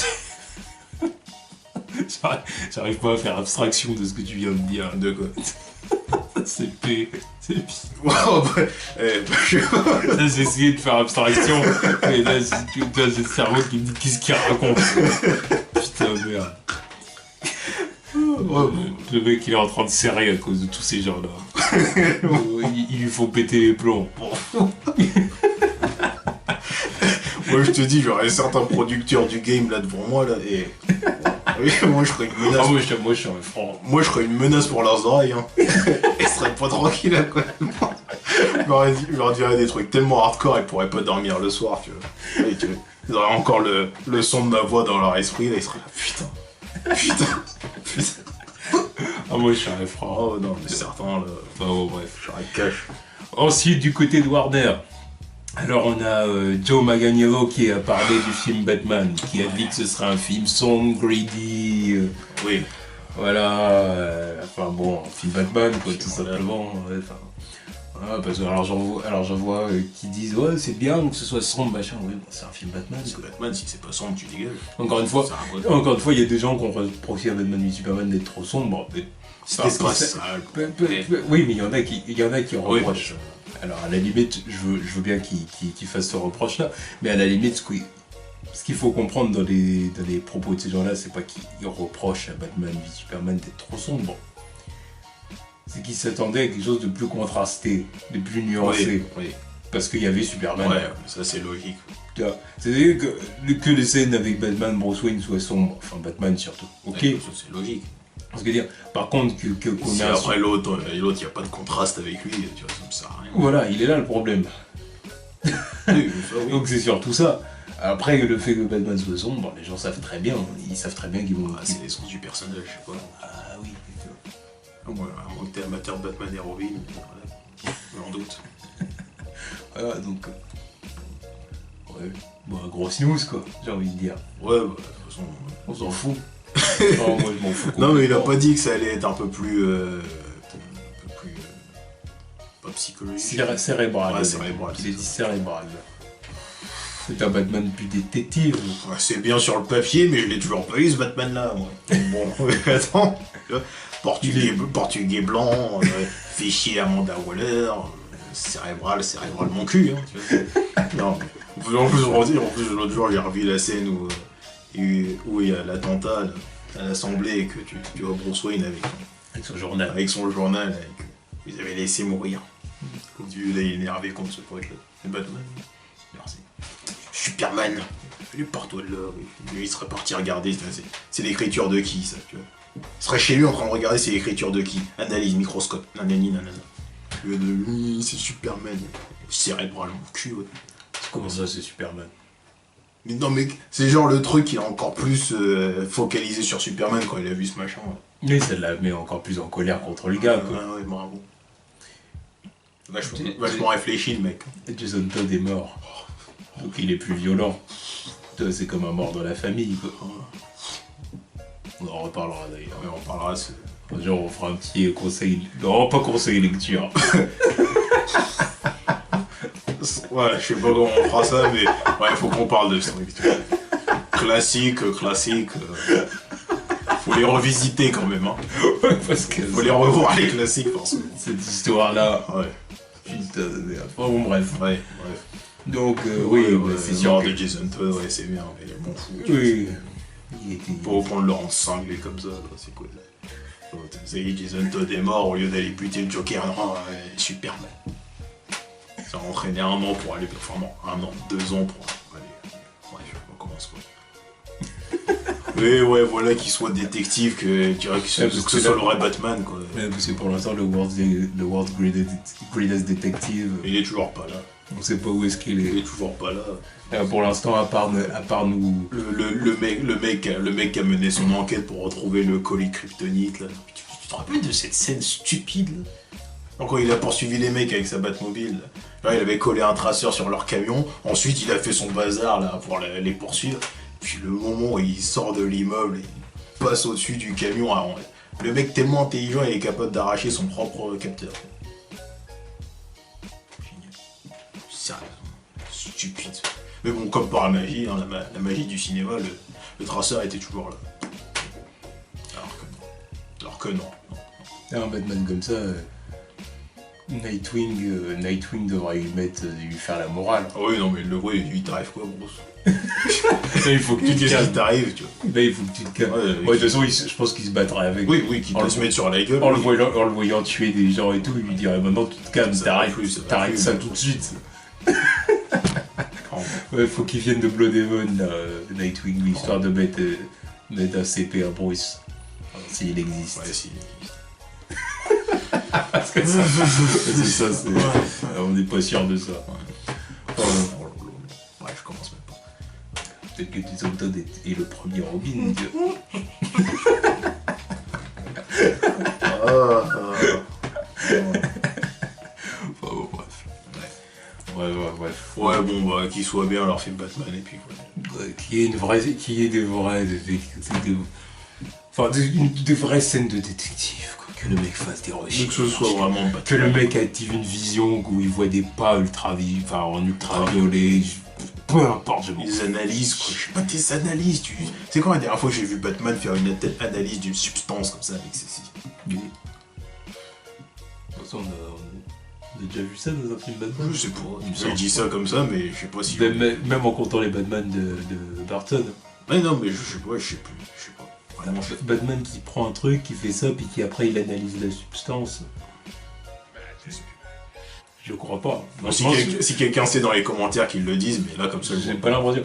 j'arrive pas à faire abstraction de ce que tu viens de dire. De quoi? C'est P. C'est P. Wow, bah, Là, j'ai essayé de faire abstraction. Et là, j'ai le cerveau qui me dit qu'est-ce qu'il raconte. Putain, merde. Le mec, il est en train de serrer à cause de tous ces gens-là. Il lui faut péter les plombs. Moi je te dis, j'aurais certains producteurs du game là devant moi là et. Oui, moi je serais une menace. Ah, moi, je suis un franc. Moi je serais une menace pour leurs oreilles. Hein. Ils seraient pas tranquilles là quoi. Je leur dirais des trucs tellement hardcore, ils pourraient pas dormir le soir, tu vois. Et ils auraient encore le son de ma voix dans leur esprit, là ils seraient là, putain. Ah, moi, je suis un franc. Oh non, mais certains là. Enfin, bon, bref. J'aurais cash. Ensuite, du côté de Warner, alors on a Joe Manganiello qui a parlé du film Batman, qui a dit que ce serait un film sombre, greedy, Oui. voilà, enfin bon, un film Batman quoi, tout simplement. Ouais, enfin, voilà, parce que alors j'en vois qui disent ouais c'est bien que ce soit sombre machin, oui bon, c'est un film Batman. Parce que Batman, si c'est pas sombre, tu dégages. Encore une fois, Ça raconte. il y a des gens qui ont reproché à Batman v Superman d'être trop sombre. Mais C'était parce pas que ça. oui, mais il y en a qui reprochent. Alors à la limite, je veux bien qu'ils fassent ce reproche-là, mais à la limite, ce qu'il faut comprendre dans les propos de ces gens-là, c'est pas qu'ils reprochent à Batman v Superman d'être trop sombre. C'est qu'ils s'attendaient à quelque chose de plus contrasté, de plus nuancé. Oui. Parce qu'il y avait Superman. Ouais, ça c'est logique. Tu vois. C'est-à-dire que les scènes avec Batman, Bruce Wayne soient sombres, enfin Batman surtout. Ok. Ouais, ça c'est logique. Parce que dire, par contre, qu'on Si ait un après l'autre, il n'y a pas de contraste avec lui, tu vois, ça me sert à rien. Voilà, il est là le problème. Oui, ça, oui. Donc c'est surtout ça. Après, le fait que Batman soit sombre, les gens savent très bien. Ils savent très bien qu'ils vont. Ah, c'est l'essence du personnage, je sais pas. Ah oui. À moins que t'es amateur de Batman et Robin, voilà. J'en doute. Voilà, donc. Ouais. Bon, grosse news, quoi, j'ai envie de dire. Ouais, bah, de toute façon. On s'en fout. Non, moi, je m'en fous. Non, mais il a complètement. pas dit que ça allait être un peu plus. Pas psychologique. Cérébral. Ouais, cérébral, Il c'est est ça. dit cérébral. C'est un Batman plus détective. Ouais, c'est bien sur le papier, mais je l'ai toujours pas eu ce Batman-là, moi. Bon, attends. Tu vois, Portugais blanc, fait chier Amanda Waller, cérébral mon cul. Hein, tu vois. Non. En plus, l'autre jour, j'ai revu la scène où il y a l'attentat là, à l'Assemblée et que tu vois Bruce Wayne Avec son journal. avec son journal, ils avaient laissé mourir. Dieu, là, il est énervé contre ce poète-là. C'est Batman. Merci. Superman. Fais-lui par-toi de là. Lui, il serait parti regarder. C'est l'écriture de qui, ça, tu vois. Il serait chez lui en train de regarder, c'est l'écriture de qui. Analyse, microscope. Nanani, nanana. Lui, c'est Superman. Cérébral, mon cul, ouais. Comment ça, c'est Superman? Mais non, mec, c'est genre le truc qui est encore plus focalisé sur Superman quand il a vu ce machin. Ouais. Mais ça la met encore plus en colère contre le gars, quoi. Ouais, bravo. Vachement réfléchi, le mec. Jason Todd est mort. Donc il est plus violent. C'est comme un mort de la famille, quoi. On en reparlera d'ailleurs. Ouais, on parlera de Un jour, on fera un petit conseil. Non, pas conseil lecture. Ouais, je sais pas comment on fera ça, mais ouais, faut qu'on parle de ce truc. Tu vois. Classique. Faut les revisiter quand même, hein. Parce que Faut les revoir, les classiques, forcément. cette histoire-là. Ouais, Putain, de merde. Enfin, bon, bref. ouais. Donc, oui, c'est sûr. Mort Que... de Jason Todd, ouais, c'est bien, mais bon fou. Oui. Il était. Pas au point de le rendre cinglé comme ça, là, c'est quoi ça? Ça y est, Jason Todd est mort, au lieu d'aller buter le Joker, non, Superman. Ça a entraîné 1 an pour aller, enfin non, 1 an, 2 ans pour aller. Bref, on commence quoi. Mais ouais, voilà, qu'il soit détective, que tu dirais que ce soit le vrai Batman, quoi. C'est pour l'instant le World's Greatest Detective. Il est toujours pas là. On sait pas où est-ce qu'il Il est. est toujours pas là. Pour l'instant, à part nous. Le mec qui a mené son enquête pour retrouver le colis kryptonite, là. Tu te rappelles de cette scène stupide, là? Donc, quand il a poursuivi les mecs avec sa Batmobile, là, il avait collé un traceur sur leur camion, ensuite il a fait son bazar là pour les poursuivre, puis le moment où il sort de l'immeuble, il passe au-dessus du camion, alors, le mec tellement intelligent, il est capable d'arracher son propre capteur. Génial. Sérieusement, stupide. Mais bon, comme par la magie, hein, la magie du cinéma, le traceur était toujours là. Alors que non. Un Batman comme ça, Nightwing devrait lui faire la morale. Ah oui, non, mais le vrai, il t'arrive quoi, Bruce? Ça, il faut que tu te Qu'est-ce qui calmes. t'arrive, tu vois? Là, il faut que tu te calmes. Ouais, Ouais, de toute façon, je pense qu'il se battrait avec. Oui, qu'il peut se mettre sur la gueule. En le oui. voyant tuer des gens et tout, il lui dirait maintenant tu te calmes, Ça va t'arrêtes plus, ça va t'arrêtes plus, ça mais- tout de suite. Oh, Ouais, faut qu'il vienne de Blood Heaven, là, Nightwing, histoire de mettre un CP à Bruce. Alors, s'il existe. ouais, si. Parce que ça, c'est ça, on n'est pas sûr de ça. Oh, Ouais, je commence même pas. peut-être que Jason Todd est le premier Robin. tu vois. Enfin, bon, bref. Bref. Ouais, bon, bah, qu'il soit bien leur film Batman, et puis voilà. Ouais, qu'il y ait des vraies des vraies scènes de détective, quoi. Que le mec fasse des recherches. Que ce soit vraiment Batman. Que le mec active une vision où il voit des pas en ultraviolet. Peu importe, je m'en fous. Les analyses, quoi. Je sais pas, tes analyses, tu. C'est quand la dernière fois que j'ai vu Batman faire une analyse d'une substance comme ça avec ses. De toute façon, on a déjà vu ça dans un film Batman. Je sais pas. Il me J'ai semble. dit ça comme ça, mais je sais pas si. Même en comptant les Batman de Burton. Mais non, mais je sais pas, je sais plus. Je sais pas. Vraiment, je sais pas. Batman qui prend un truc, qui fait ça, puis qui après il analyse la substance. Je crois pas. Bon, si Franchement, si quelqu'un sait dans les commentaires qu'ils le disent, mais là, comme ça, je j'ai vois pas l'impression.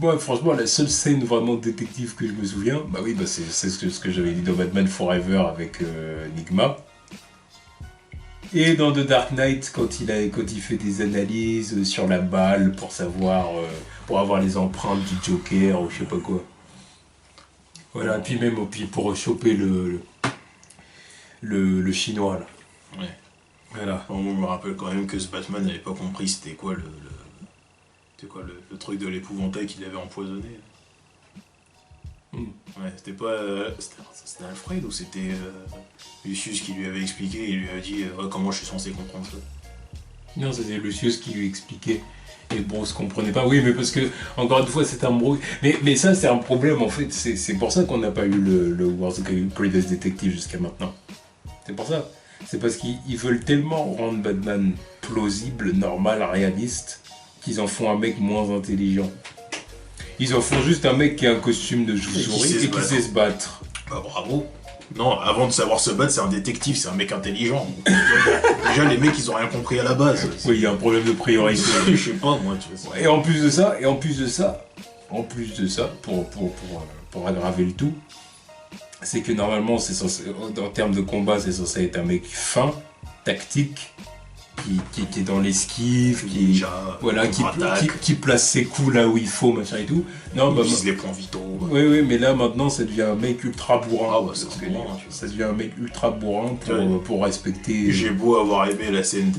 Moi, franchement, la seule scène vraiment détective que je me souviens, bah oui, c'est ce que j'avais dit dans Batman Forever avec Enigma. Et dans The Dark Knight, quand il fait des analyses sur la balle pour savoir, pour avoir les empreintes du Joker ou je sais pas quoi. Voilà, puis même pour choper le chinois là. Ouais. Voilà. Bon, moi, je me rappelle quand même que ce Batman n'avait pas compris c'était quoi C'est quoi le truc de l'épouvantail qu'il avait empoisonné? Ouais, c'était pas. C'était Alfred ou c'était Lucius qui lui avait expliqué, il lui a dit ouais, comment je suis censé comprendre ça? Non, c'était Lucius qui lui expliquait. Et bon, on se comprenait pas. Oui, mais parce que, encore une fois, c'est un bruit. Mais ça, c'est un problème, en fait. C'est pour ça qu'on n'a pas eu le World's Greatest Detective jusqu'à maintenant. C'est pour ça. C'est parce qu'ils veulent tellement rendre Batman plausible, normal, réaliste, qu'ils en font un mec moins intelligent. Ils en font juste un mec qui a un costume de chauve-souris et qui sait se battre. Bah bravo. Non, avant de savoir se battre, c'est un détective, c'est un mec intelligent. Déjà, les mecs, ils ont rien compris à la base. Oui, il y a un problème de priorité. Je sais pas, moi, tu vois. Et en plus de ça, pour aggraver le tout, c'est que normalement, c'est censé, en termes de combat, c'est censé être un mec fin, tactique, qui est dans l'esquive, qui place ses coups là où il faut, machin et tout. Non, il vise les points vitaux. Oui, mais là maintenant ça devient un mec ultra bourrin. Ah bah c'est ce que ça devient un mec ultra bourrin pour respecter. J'ai beau avoir aimé la scène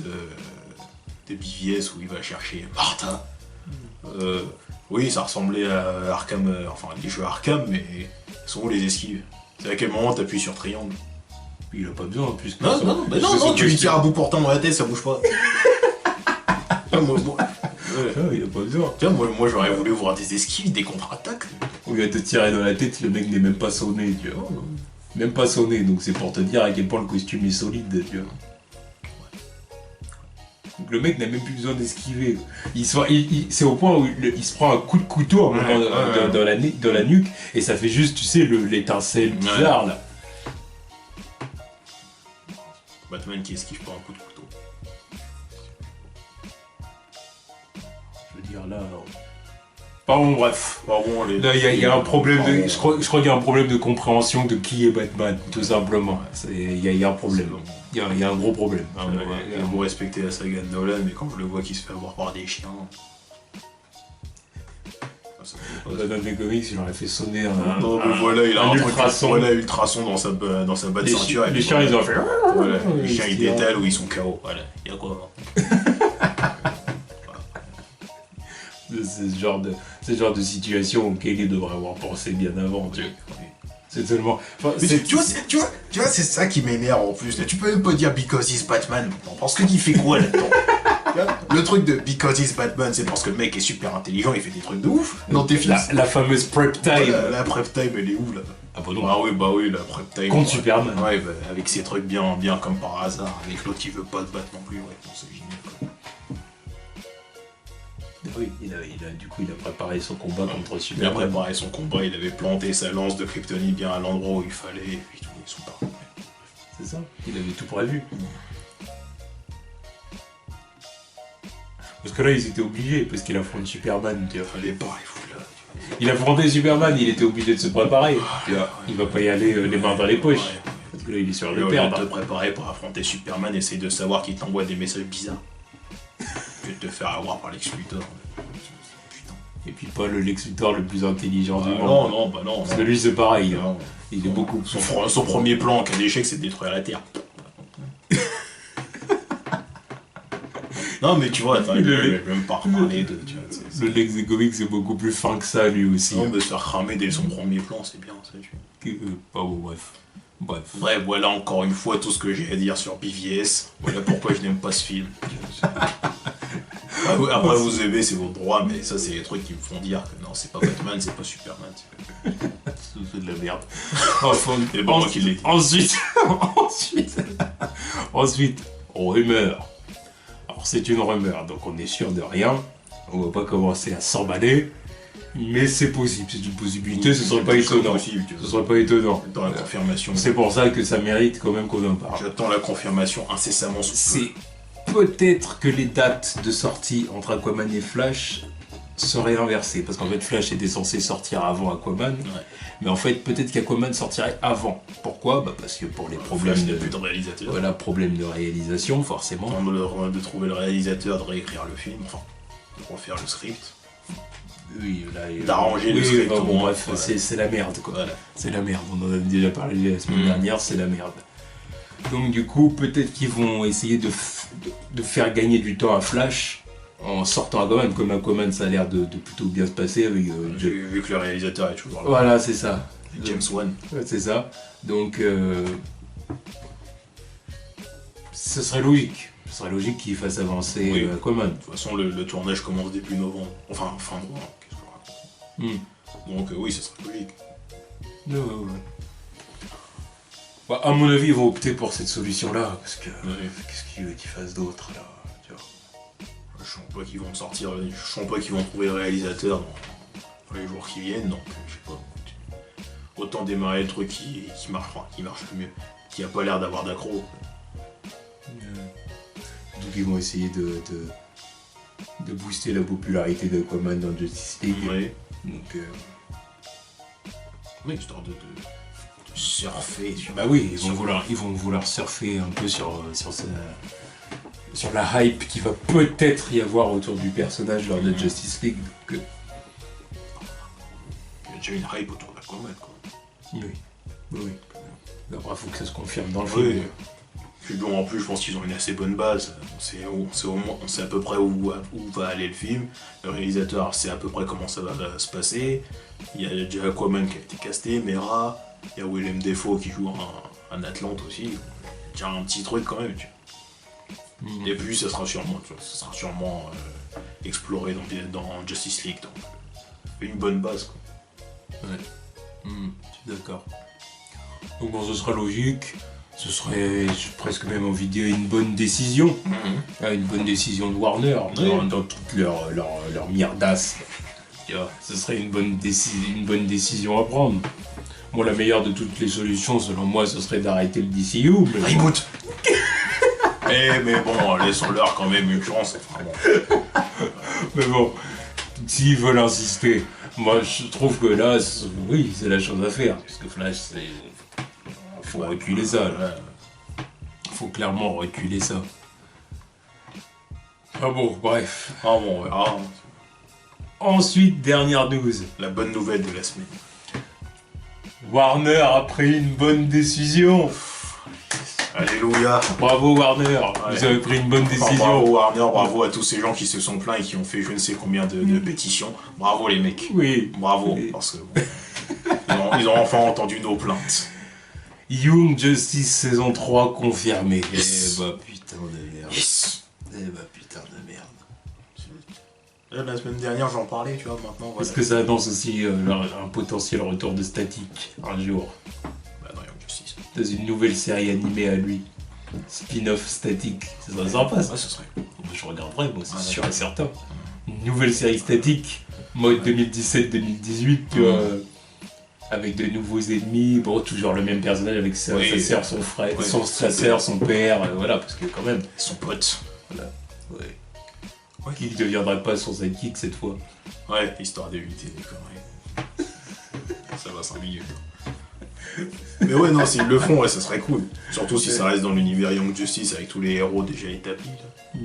de BVS où il va chercher Martha. Oui, ça ressemblait à Arkham, enfin les jeux Arkham, mais sont où les esquives? C'est à quel moment t'appuies sur triangle? Il a pas besoin, puisque... Non, tu lui tires à bout portant dans la tête, ça bouge pas. Il a pas besoin. Tiens, moi j'aurais voulu voir des esquives, des contre-attaques. Au lieu de te tirer dans la tête, le mec n'est même pas sonné, tu vois. Même pas sonné, donc c'est pour te dire à quel point le costume est solide, tu vois. Donc le mec n'a même plus besoin d'esquiver. C'est au point où il se prend un coup de couteau dans la nuque, et ça fait juste, tu sais, l'étincelle bizarre, là. Batman qui esquive pas un coup de couteau. Je veux dire là. Pardon, bref. Pardon, là, il y a un problème de. Je crois qu'il y a un problème de compréhension de qui est Batman, tout simplement. Il y a un problème. Il y a un gros problème. Il a beau respecter la saga de Nolan, mais quand je le vois qui se fait avoir par des chiens. Dans les comics, il aurait fait sonner il a un ultrason. Voilà, ultrason dans sa bas de ceinture. Les chiens, ils ont fait. Voilà, les chiens, ils détalent ou ils sont KO. Voilà, il y a quoi? C'est ce genre de situation auquel il devrait avoir pensé bien avant, tu vois. C'est tellement. Tu vois, c'est ça qui m'énerve en plus. Là, tu peux même pas dire because he's Batman. Parce que il fait quoi là-dedans? Le truc de because he's Batman, c'est parce que le mec est super intelligent, il fait des trucs de ouf. Dans tes films. La fameuse prep time. La prep time, elle est où là? Ah bah non. Bah oui, la prep time. Contre Superman. Ouais, bah, avec ces trucs bien comme par hasard. Avec l'autre qui veut pas se battre non plus, ouais, bon, c'est génial. Oui, du coup, il a préparé son combat contre Superman. Il a préparé son combat, il avait planté sa lance de kryptonite bien à l'endroit où il fallait, et puis tout, ils sont partis. C'est ça, il avait tout prévu. Parce que là, ils étaient obligés, parce qu'il affronte Superman, tu vois. Fallait pas, il faut là. Il affrontait Superman, il était obligé de se préparer. Tu vois. Il va pas y aller les mains dans les poches. Ouais. Parce que là, il est sur le Au lieu perdre. de te préparer pour affronter Superman, essaye de savoir qu'il t'envoie des messages bizarres. Que de te faire avoir par Lex Luthor. Putain. Et puis pas le Lex Luthor le plus intelligent du monde. Non. Parce que lui, c'est pareil. Non. Il est beaucoup. Son premier plan en cas d'échec, c'est de détruire la Terre. Non, mais tu vois, il veut même pas reparler de. Tu vois, le Lex des comics, c'est beaucoup plus fin que ça, lui aussi. Non, mais se faire cramer dès son premier plan, c'est bien, ça, tu vois. Bref. Bref, voilà encore une fois tout ce que j'ai à dire sur BVS. Voilà pourquoi je n'aime pas ce film. Après, vous aimez, c'est votre droit, mais ça, c'est les trucs qui me font dire que non, c'est pas Batman, c'est pas Superman. C'est de la merde. C'est pas moi qui l'ai dit. Ensuite, rumeur. Alors, c'est une rumeur, donc on est sûr de rien. On va pas commencer à s'emballer. Mais c'est possible, c'est une possibilité, ce serait pas étonnant. Ce serait pas étonnant. Dans la confirmation. C'est pour ça que ça mérite quand même qu'on en parle. J'attends la confirmation incessamment sous peu. C'est peut-être que les dates de sortie entre Aquaman et Flash seraient inversées. Parce qu'en fait, Flash était censé sortir avant Aquaman. Ouais. Mais en fait, peut-être qu'Aquaman sortirait avant. Pourquoi ? Parce que pour les problèmes de réalisateur. Voilà, problème de réalisation, forcément. De trouver le réalisateur, de réécrire le film, enfin, de refaire le script. Oui, là, d'arranger le script. Bon, bref, voilà. C'est la merde, quoi. Voilà. C'est la merde. On en a déjà parlé la semaine dernière, c'est la merde. Donc, du coup, peut-être qu'ils vont essayer de faire gagner du temps à Flash en sortant Aquaman, comme Aquaman ça a l'air de plutôt bien se passer avec Vu que le réalisateur est toujours là. voilà, c'est ça. James Wan. Ouais, c'est ça. Donc ce serait logique. Ce serait logique qu'il fasse avancer Oui. Aquaman. De toute façon, le tournage commence début novembre. Enfin, fin novembre, qu'est-ce que je raconte. Donc oui, ça serait logique. Ouais. Bah, à mon avis, ils vont opter pour cette solution-là, parce que qu'est-ce qu'ils veulent qu'ils fassent d'autre là, tu vois. Je sens pas qu'ils vont sortir, je sens pas qu'ils vont trouver le réalisateur dans les jours qui viennent, donc je sais pas. Autant démarrer le truc qui marche, enfin, qui marche le mieux, qui a pas l'air d'avoir d'accro. Donc ils vont essayer de booster la popularité d'Aquaman dans Justice League. Ouais. Donc Oui, histoire de surfer sur. bah oui, ils vont vouloir surfer un peu sur la hype qui va peut-être y avoir autour du personnage lors de Justice League. Il y a déjà une hype autour d'Aquaman, quoi. Oui. Après, faut que ça se confirme dans le Oui. film. Puis bon, en plus, je pense qu'ils ont une assez bonne base. On sait à peu près où va aller le film. Le réalisateur sait à peu près comment ça va se passer. Il y a déjà Aquaman qui a été casté, Mera. Il y a Willem Dafoe qui joue un Atlante aussi. Déjà un petit truc quand même. Tu vois. Et puis ça sera sûrement exploré dans Justice League. Donc une bonne base, quoi. Ouais. Je suis d'accord. Donc bon, ce sera logique. Ce serait, j'ai presque même envie de dire, une bonne décision. Une bonne décision de Warner dans toute leur mierdasse. Tu vois, ce serait une bonne décision à prendre. Bon, la meilleure de toutes les solutions, selon moi, ce serait d'arrêter le DCU. Mais Reboot. Mais bon, laissons-leur quand même une chance. Enfin, bon. Mais bon, s'ils veulent insister, moi je trouve que là, oui, c'est la chose à faire. Parce que Flash, faut reculer ça. Là. Faut clairement reculer ça. Ah bon, bref. Ah bon, on verra. Ensuite, dernière news. La bonne nouvelle de la semaine. Warner a pris une bonne décision. Alléluia. Bravo Warner, vous avez pris une bonne Enfin, décision. bravo Warner, bravo à tous ces gens qui se sont plaints et qui ont fait je ne sais combien de pétitions. Bravo les mecs. Oui. Bravo, Oui. parce que ils ont enfin entendu nos plaintes. Young Justice saison 3 confirmée. Yes. Eh bah putain de merde. Yes. Eh bah putain de merde. Là, la semaine dernière j'en parlais, tu vois, maintenant voilà. Est-ce que ça annonce aussi un potentiel retour de Static un jour Bah non, Young Justice. dans une nouvelle série animée à lui? Spin-off Static. Ça serait sympa ça. Ouais, ce serait. Je regarderai moi, c'est Ouais, sûr et certain. Une nouvelle série Static, mode 2017-2018, tu vois, avec de nouveaux ennemis, bon, toujours le même personnage avec sa sœur, son frère, sa sœur, son père, voilà, parce que quand même, Son pote. voilà, qui ne deviendra pas son sidekick cette fois. Ouais, histoire d'éviter des conneries. Ça va 5 minutes. Mais ouais, non, s'ils le font, ouais, ça serait cool. Surtout si ça reste dans l'univers Young Justice avec tous les héros déjà établis. Là.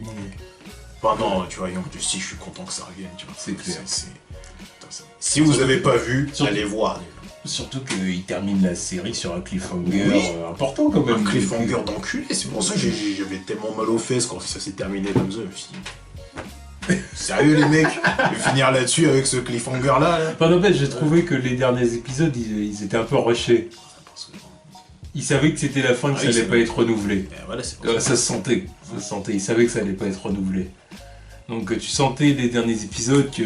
Enfin, non, tu vois, Young Justice, je suis content que ça revienne, tu vois. C'est clair. Putain, si vous avez pas vu, allez voir. Surtout qu'il termine la série sur un cliffhanger important quand même. Un cliffhanger d'enculé, c'est pour ça que j'avais tellement mal aux fesses quand ça s'est terminé comme ça. Je me suis dit, sérieux les mecs, je vais finir là-dessus avec ce cliffhanger là. Enfin, en fait, j'ai trouvé que les derniers épisodes, ils étaient un peu rushés. Ils savaient que c'était la fin, que ça allait pas être renouvelé. Voilà, c'est Ça se sentait. Ils savaient que ça allait pas être renouvelé. Donc tu sentais les derniers épisodes que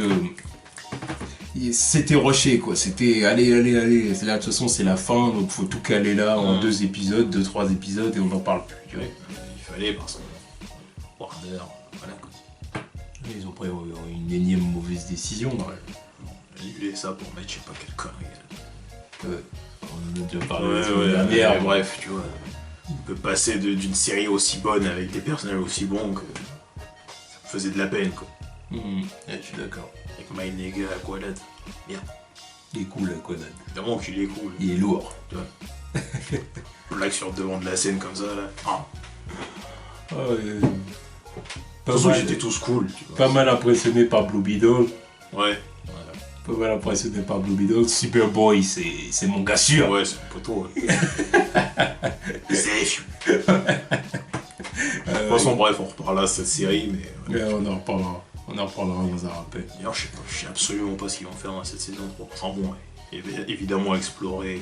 c'était rushé quoi. C'était allez. Là de toute façon c'est la fin, donc faut tout caler là en 2 épisodes, 2-3 épisodes et on n'en parle plus. Tu vois. Il fallait parce que Warner, voilà quoi. Ils ont pris une énième mauvaise décision. Annuler ça pour mettre je sais pas quelle connerie. On en a déjà parlé la semaine dernière. Mais bref, tu vois. On peut passer d'une série aussi bonne avec des personnages aussi bons que ça me faisait de la peine quoi. Je suis d'accord. Avec My Nigga Aqualad. Merde. Il est cool Aquaman. Évidemment qu'il est cool. Il est lourd. Tu vois. Blague sur le devant de la scène comme ça là. De toute façon, ils étaient tous cool. Tu vois. Pas mal impressionné par Blue Beetle. Ouais. Pas mal impressionné par Blue Beetle. Superboy, c'est mon gars sûr. Ouais, c'est mon poteau. Safe. De toute façon, bref, on reparlera de cette série, mais. On en reparlera. On en reprendra dans un rappel. D'ailleurs, je sais absolument pas ce qu'ils vont faire dans cette saison 3. Enfin bon, évidemment explorer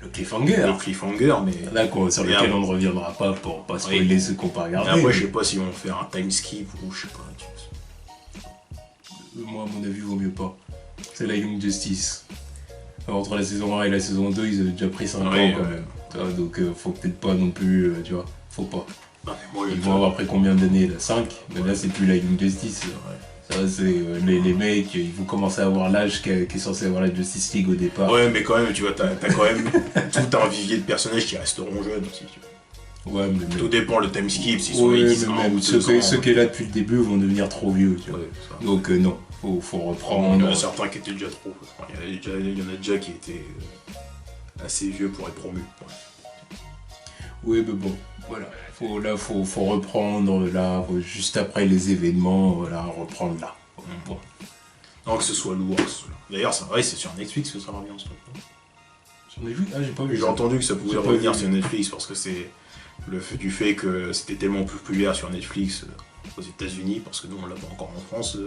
Le cliffhanger. le cliffhanger, mais... Là, sur lequel on ne reviendra pas pour pas spoiler ceux qu'on pas regardé. Après, je sais pas s'ils vont faire un time skip ou je sais pas. Moi, à mon avis, vaut mieux pas. C'est la Young Justice. Entre la saison 1 et la saison 2, ils avaient déjà pris 5 ans quand même. Donc, faut peut-être pas non plus, tu vois, faut pas. Ils vont avoir pris combien d'années là, 5. Mais là, c'est plus la Young Justice. Ça, c'est les mecs, ils vont commencer à avoir l'âge qui est censé avoir la Justice League au départ. Ouais, mais quand même, tu vois, t'as quand même tout un vivier de personnages qui resteront jeunes aussi. Tu vois. Ouais, mais tout dépend le time skip, s'ils sont ouais, là, mais même ceux qui sont là depuis le début vont devenir trop vieux. Tu vois. Ouais, donc, non, faut reprendre. Il y en a certains qui étaient déjà trop. Il y en a déjà qui étaient assez vieux pour être promus. Oui, mais bon, voilà. Faut reprendre là, juste après les événements, voilà, reprendre là. Bon. Non, que ce soit lourd. D'ailleurs, c'est vrai, c'est sur Netflix que ça revient ce truc. Sur Netflix ? Ah, j'ai pas vu. J'ai entendu que ça pouvait revenir sur Netflix parce que c'est le fait du fait que c'était tellement plus populaire sur Netflix aux États-Unis, parce que nous on l'a pas encore en France.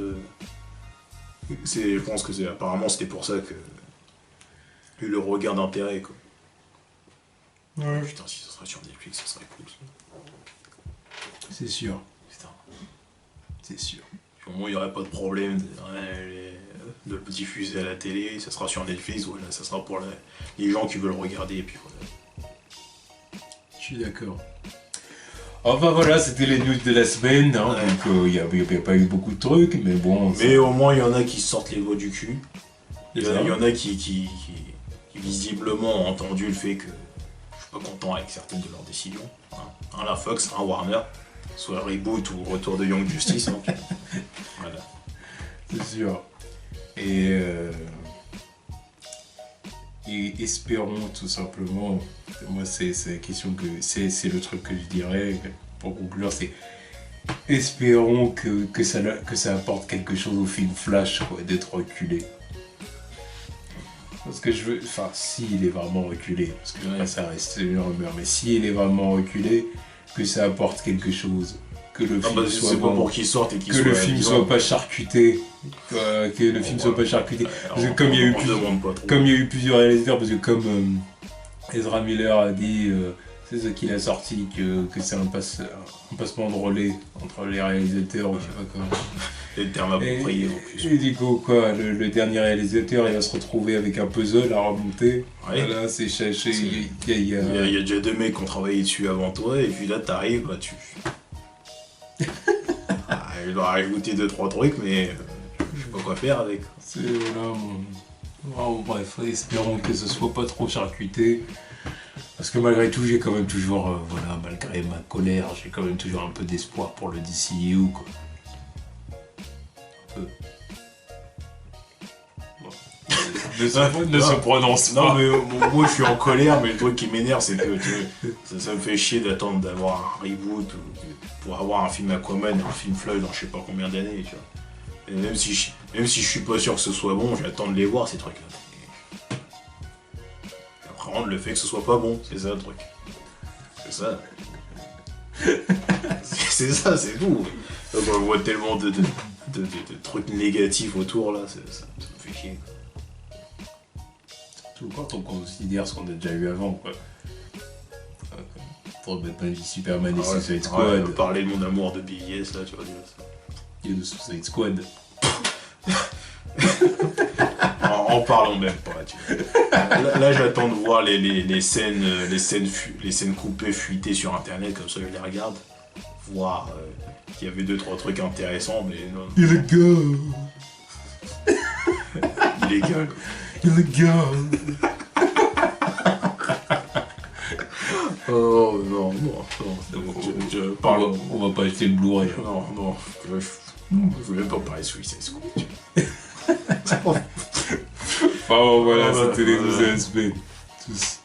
Je pense que apparemment c'était pour ça que eu le regain d'intérêt quoi. Ouais. Putain, si ça serait sur Netflix, ça serait cool. C'est sûr. Putain. C'est sûr. Au moins il n'y aurait pas de problème de le diffuser à la télé, ça sera sur Netflix, voilà, ça sera pour les gens qui veulent regarder et puis voilà. Je suis d'accord. Enfin voilà, c'était les news de la semaine, hein, donc il n'y a pas eu beaucoup de trucs, mais bon... Mais au moins il y en a qui sortent les doigts du cul. Il y en a qui visiblement ont entendu le fait que je suis pas content avec certaines de leurs décisions. Un la Fox, un Warner, soit reboot ou retour de Young Justice. Hein, voilà. C'est sûr. Et espérons tout simplement, moi c'est la question que c'est le truc que je dirais pour conclure, c'est espérons que ça apporte quelque chose au film Flash, quoi, d'être reculé. Parce que s'il est vraiment reculé, parce que là ça reste une rumeur, mais s'il est vraiment reculé, que ça apporte quelque chose. Que le film soit bon, pour qu'il sorte et qu'il que le film soit pas charcuté, que le film soit pas charcuté. Parce que comme il y a eu plusieurs réalisateurs, parce que comme Ezra Miller a dit, c'est ce qu'il a sorti, que c'est un passement de relais entre les réalisateurs, ou je sais pas quoi. Les termes appropriés en plus. Et du coup, quoi, le dernier réalisateur, il va se retrouver avec un puzzle à remonter. Ouais. Voilà, c'est cherché. Il y a déjà 2 mecs qui ont travaillé dessus avant toi, et puis là t'arrives, bah tu. Il doit rajouter 2-3 trucs, mais je sais pas quoi faire avec. C'est voilà, bref, espérons que ce soit pas trop charcuté. Parce que malgré tout, j'ai quand même toujours, malgré ma colère, j'ai quand même toujours un peu d'espoir pour le DCU, quoi. Un peu. Bon. Ne se prononce pas. Non, mais moi je suis en colère, mais le truc qui m'énerve, c'est que ça me fait chier d'attendre d'avoir un reboot pour avoir un film Aquaman et un film Floyd dans je sais pas combien d'années, tu vois. Et même si je suis pas sûr que ce soit bon, j'attends de les voir ces trucs-là. Après, le fait que ce soit pas bon, c'est ça le truc. C'est ça. C'est ça, c'est tout. Donc, on voit tellement de trucs négatifs autour là, ça me fait chier. Surtout quand on considère ce qu'on a déjà eu avant, quoi. Pour Batman v Superman et Suicide Squad. Ouais, parler de mon amour de BVS là, tu vas dire ça. Et de Suicide Squad. En parlant même pas, tu vois. Là j'attends de voir les scènes coupées, fuitées sur internet, comme ça je les regarde. Voir qu'il y avait 2-3 trucs intéressants, mais non. Illégal. Illégal. Illégal. Oh non. On va pas acheter le Blu-ray. Non. Je veux même pas parler de Suicide Squad. Enfin voilà, c'était les 12 aspects. Tous.